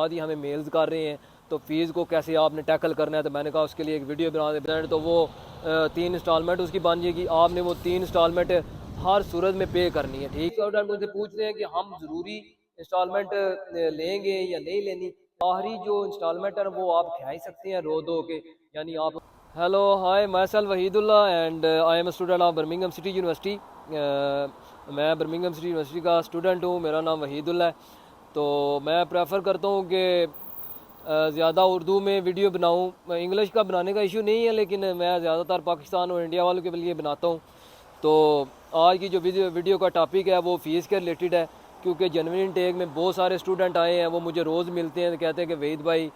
बाद ही हमें मेल्स कर रहे हैं, तो फ़ीस को कैसे आपने टैकल करना है। तो मैंने कहा उसके लिए एक वीडियो बना दे, तो वो 3 इंस्टॉलमेंट उसकी बन जाएगी। आपने वो 3 इंस्टॉलमेंट हर सूरत में पे करनी है, ठीक है। और मुझसे पूछ रहे हैं कि हम ज़रूरी इंस्टॉलमेंट लेंगे या नहीं लेनी। आखिरी जो इंस्टॉलमेंट है वो आप खा ही सकते हैं रो दो के, यानी आप। Hello, hi, myself Wahidullah and I am a student of Birmingham City University. मैं बर्मिंघम सिटी यूनिवर्सिटी का स्टूडेंट हूँ, मेरा नाम वहीदुल्ला है। तो मैं प्रेफर करता हूँ कि ज़्यादा उर्दू में वीडियो बनाऊँ। इंग्लिश का बनाने का इशू नहीं है, लेकिन मैं ज़्यादातर पाकिस्तान और इंडिया वालों के लिए बनाता हूँ। तो आज की जो वीडियो का टॉपिक है वो फ़ीस के रिलेटेड है, क्योंकि जनवरी इनटेक में बहुत सारे स्टूडेंट आए हैं। वो मुझे रोज़ मिलते हैं, कहते हैं कि वहीद भाई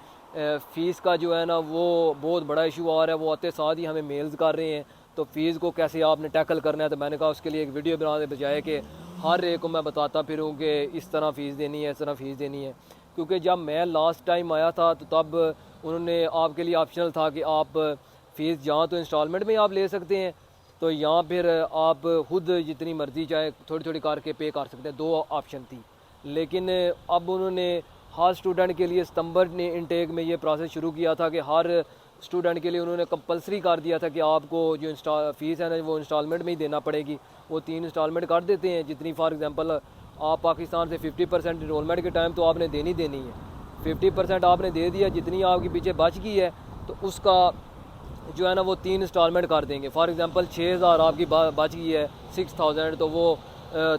फ़ीस का जो है ना वो बहुत बड़ा इशू आ रहा है। वो आते साथ ही हमें मेल्स कर रहे हैं, तो फ़ीस को कैसे आपने टैकल करना है। तो मैंने कहा उसके लिए एक वीडियो बनाने बजाय कि हर एक को मैं बताता फिरूँ कि इस तरह फ़ीस देनी है, इस तरह फ़ीस देनी है। क्योंकि जब मैं लास्ट टाइम आया था तो तब उन्होंने आपके लिए ऑप्शनल था कि आप फ़ीस जहाँ तो इंस्टॉलमेंट में आप ले सकते हैं, तो यहाँ फिर आप खुद जितनी मर्ज़ी चाहे थोड़ी थोड़ी करके पे कर सकते हैं। दो ऑप्शन थी, लेकिन अब उन्होंने हर स्टूडेंट के लिए सितंबर ने इनटेक में ये प्रोसेस शुरू किया था कि हर स्टूडेंट के लिए उन्होंने कंपलसरी कर दिया था कि आपको जो फ़ीस है ना वो इंस्टॉलमेंट में ही देना पड़ेगी। वो 3 इंस्टॉलमेंट कर देते हैं, जितनी फॉर एग्जांपल आप पाकिस्तान से 50% इनरोलमेंट के टाइम तो आपने देनी देनी है। 50% आपने दे दिया, जितनी आपके पीछे बच गई है तो उसका जो है ना वो 3 इंस्टॉलमेंट कर देंगे। फॉर एग्जांपल 6000 आपकी बच गई है, 6000, तो वो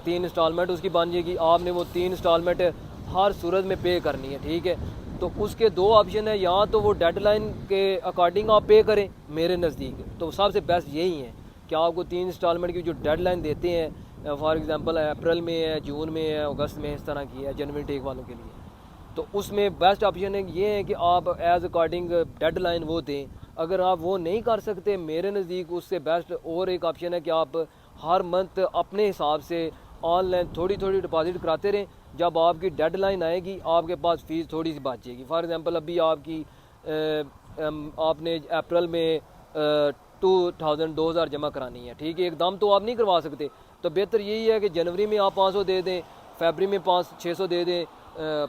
3 इंस्टॉलमेंट उसकी बन जाएगी। आपने वो 3 इंस्टॉलमेंट हर सूरत में पे करनी है, ठीक है। तो उसके दो ऑप्शन है, यहाँ तो वो डेडलाइन के अकॉर्डिंग आप पे करें। मेरे नज़दीक तो सबसे बेस्ट यही है कि आपको 3 इंस्टॉलमेंट की जो डेडलाइन देते हैं, फॉर एग्जांपल अप्रैल में है, जून में है, अगस्त में, इस तरह की है जनवरी टेक वालों के लिए। तो उसमें बेस्ट ऑप्शन है ये है कि आप एज अकॉर्डिंग डेडलाइन वो दें। अगर आप वो नहीं कर सकते, मेरे नज़दीक उससे बेस्ट और एक ऑप्शन है कि आप हर मंथ अपने हिसाब से ऑनलाइन थोड़ी थोड़ी डिपॉजिट कराते रहें। जब आपकी डेडलाइन आएगी आपके पास फ़ीस थोड़ी सी बच जाएगी। फॉर एग्जांपल अभी आपकी आपने अप्रैल में 2000 जमा करानी है, ठीक है। एकदम तो आप नहीं करवा सकते, तो बेहतर यही है कि जनवरी में आप 500 दे दें, फरवरी में 600 दे दें,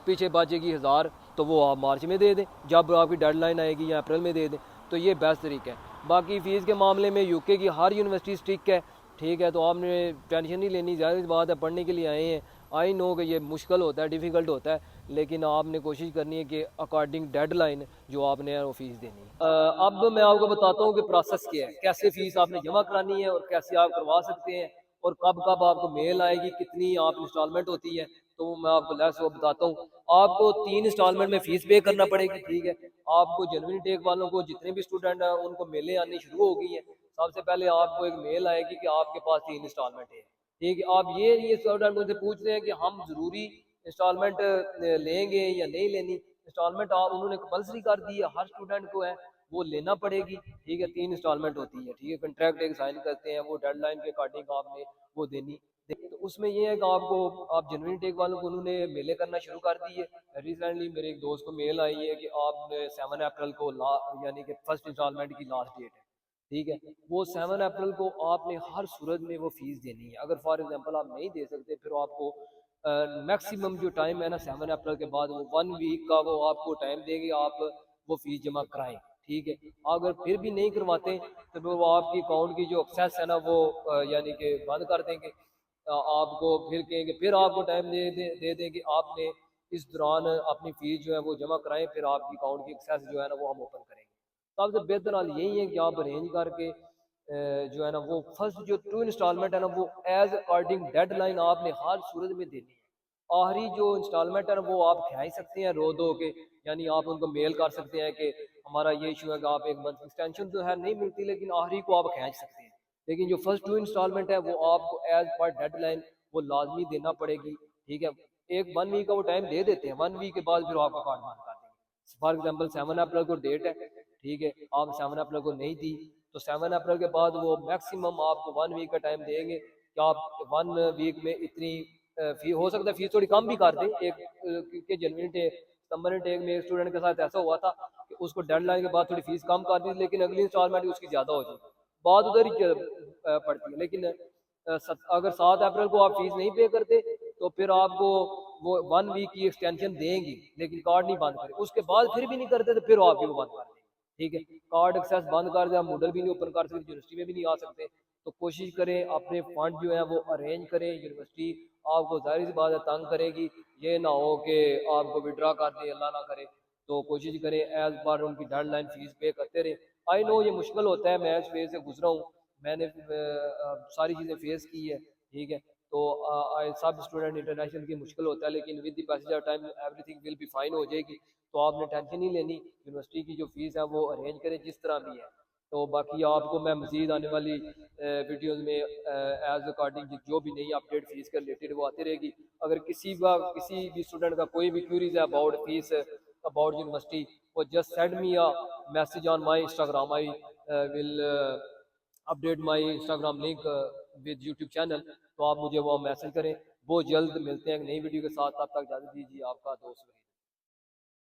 पीछे बचेगी 1000 तो वो आप मार्च में दे दें, जब आपकी डेडलाइन आएगी, या अप्रैल में दे दें। तो ये बेस्ट तरीका है। बाकी फ़ीस के मामले में यूके की हर यूनिवर्सिटी स्ट्रिक्ट है, ठीक है। तो आपने टेंशन नहीं लेनी, ज़्यादा बात है, पढ़ने के लिए आए हैं। आई नो कि ये मुश्किल होता है, डिफ़िकल्ट होता है, लेकिन आपने कोशिश करनी है कि अकॉर्डिंग डेडलाइन जो आपने वो फ़ीस देनी है। अब मैं आपको बताता हूँ कि प्रोसेस क्या है, कैसे फ़ीस आपने जमा करानी है और कैसे आप करवा सकते हैं, और कब कब आपको मेल आएगी, कितनी आप इंस्टॉलमेंट होती है। तो मैं आपको लेस वो बताता हूँ। आपको 3 इंस्टॉलमेंट में फ़ीस पे करना पड़ेगी, ठीक है। आपको जनवरी टेक वालों को जितने भी स्टूडेंट हैं उनको मेलें आनी शुरू हो गई हैं। सबसे पहले आपको एक मेल आएगी कि आपके पास 3 इंस्टॉलमेंट है, ठीक है। आप ये स्टूडेंट मुझसे पूछ रहे हैं कि हम ज़रूरी इंस्टॉलमेंट लेंगे या नहीं लेनी। इंस्टॉलमेंट आप उन्होंने कंपल्सरी कर दी है, हर स्टूडेंट को है वो लेना पड़ेगी, ठीक है। 3 इंस्टॉलमेंट होती है, ठीक है। कंट्रैक्ट एक साइन करते हैं, वो डेडलाइन के अकॉर्डिंग आपने वो देनी। तो उसमें ये है कि आपको आप जनवरी टेक वालों को उन्होंने मेले करना शुरू कर दी है। रिसेंटली मेरे एक दोस्त को मेल आई है कि आपने 7 अप्रैल को यानी कि फर्स्ट इंस्टॉलमेंट की लास्ट डेट है, ठीक है। वो 7 अप्रैल को आपने हर सूरत में वो फीस देनी है। अगर फॉर एग्जांपल आप नहीं दे सकते, फिर आपको मैक्सिमम जो टाइम है ना 7 अप्रैल के बाद वो 1 वीक का वो आपको टाइम देंगे, आप वो फीस जमा कराएं, ठीक है। अगर फिर भी नहीं करवाते तो फिर वो आपकी अकाउंट की जो एक्सेस है ना वो यानी कि बंद कर देंगे। आपको फिर कहेंगे, फिर आपको टाइम दे दें कि आपने इस दौरान अपनी फ़ीस जो है वो जमा कराएं, फिर आपकी अकाउंट की एक्सेस जो है ना वो हम ओपन करेंगे। तो सबसे बेहतर हाल यही है कि आप अरेंज करके जो है ना वो फर्स्ट जो 2 इंस्टॉलमेंट है ना वो एज अकॉर्डिंग डेडलाइन आपने हर सूरत में देनी है। आखिरी जो इंस्टॉलमेंट है ना वो आप खा ही सकते हैं रो दो के, यानी आप उनको मेल कर सकते हैं कि हमारा ये इशू है कि आप एक मंथ एक्सटेंशन तो है नहीं मिलती, लेकिन आखिरी को आप खींच सकते हैं। लेकिन जो फर्स्ट 2 इंस्टॉलमेंट है वो आपको एज पर डेडलाइन वो लाजमी देना पड़ेगी, ठीक है। एक 1 वीक का वो टाइम दे देते हैं, 1 वीक के बाद फिर आपका कार्ड बंद कर देंगे। फॉर एग्जाम्पल 7 अप्रैल को डेट है, ठीक है। आप 7 अप्रैल को नहीं दी तो 7 अप्रैल के बाद वो मैक्सिमम आपको 1 वीक का टाइम देंगे कि आप 1 वीक में इतनी फी हो सकता है फीस थोड़ी कम भी कर दें। एक क्योंकि जनवरी टेक सितंबर टेक में एक स्टूडेंट के साथ ऐसा हुआ था कि उसको डेडलाइन के बाद थोड़ी फीस कम कर दी, लेकिन अगली इंस्टॉलमेंट उसकी ज़्यादा हो जाएगी, बात उधर ही पड़ती है। लेकिन अगर 7 अप्रैल को आप फीस नहीं पे करते तो फिर आपको वो 1 वीक की एक्सटेंशन देंगे लेकिन कार्ड नहीं बंद करें, उसके बाद फिर भी नहीं करते तो फिर आपकी वो बंद कर देंगे। ठीक है, कार्ड एक्सेस बंद कर दिया, मूडल भी नहीं ओपन कर सकते, यूनिवर्सिटी में भी नहीं आ सकते। तो कोशिश करें अपने फंड जो है वो अरेंज करें। यूनिवर्सिटी आपको जाहिर सी बात है तंग करेगी, ये ना हो कि आपको विड्रा कर दे, अल्लाह ना करे। तो कोशिश करें एज पर उनकी डेडलाइन फीस पे करते रहे। आई नो ये मुश्किल होता है, मैं इस फेज से गुजरा हूँ, मैंने सारी चीज़ें फेस की है। ठीक है, तो सब स्टूडेंट इंटरनेशनल की मुश्किल होता है, लेकिन with the passage of time everything will be fine हो जाएगी। तो आपने टेंशन नहीं लेनी, यूनिवर्सिटी की जो फीस है वो अरेंज करें जिस तरह भी है। तो बाकी आपको मैं मज़ीद आने वाली वीडियोज़ में एज अकॉर्डिंग जो भी नई अपडेट फीस के रिलेटेड वो आती रहेगी। अगर किसी भी स्टूडेंट का कोई भी क्यूरीज है अबाउट फीस अबाउट यूनिवर्सिटी, वो just send me a message on my Instagram. I will update my Instagram link with YouTube channel. तो आप मुझे वो मैसेज करें। बहुत जल्द मिलते हैं एक नई वीडियो के साथ, तब तक इजाज़त दीजिए, आपका दोस्त।